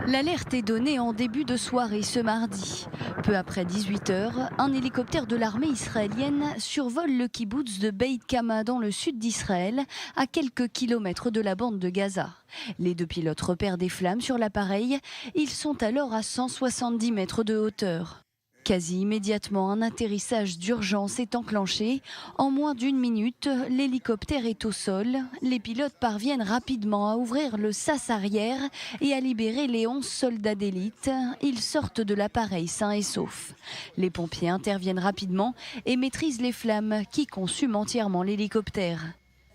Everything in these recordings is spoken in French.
L'alerte est donnée en début de soirée ce mardi. Peu après 18 heures, un hélicoptère de l'armée israélienne survole le kibboutz de Beit Kama dans le sud d'Israël, à quelques kilomètres de la bande de Gaza. Les deux pilotes repèrent des flammes sur l'appareil. Ils sont alors à 170 mètres de hauteur. Quasi immédiatement, un atterrissage d'urgence est enclenché. En moins d'une minute, l'hélicoptère est au sol. Les pilotes parviennent rapidement à ouvrir le sas arrière et à libérer les 11 soldats d'élite. Ils sortent de l'appareil sains et saufs. Les pompiers interviennent rapidement et maîtrisent les flammes qui consument entièrement l'hélicoptère.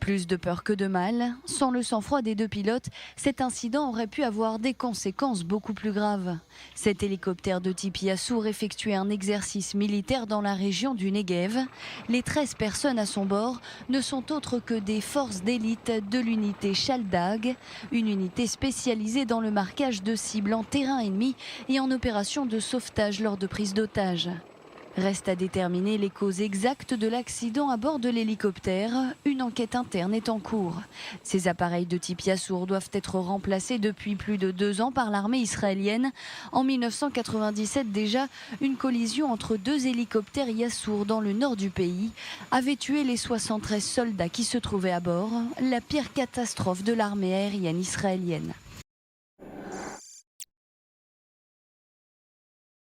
Plus de peur que de mal. Sans le sang-froid des deux pilotes, cet incident aurait pu avoir des conséquences beaucoup plus graves. Cet hélicoptère de type Yassour effectuait un exercice militaire dans la région du Negev. Les 13 personnes à son bord ne sont autres que des forces d'élite de l'unité Shaldag, une unité spécialisée dans le marquage de cibles en terrain ennemi et en opérations de sauvetage lors de prise d'otages. Reste à déterminer les causes exactes de l'accident à bord de l'hélicoptère. Une enquête interne est en cours. Ces appareils de type Yassour doivent être remplacés depuis plus de 2 ans par l'armée israélienne. En 1997 déjà, une collision entre 2 hélicoptères Yassour dans le nord du pays avait tué les 73 soldats qui se trouvaient à bord. La pire catastrophe de l'armée aérienne israélienne.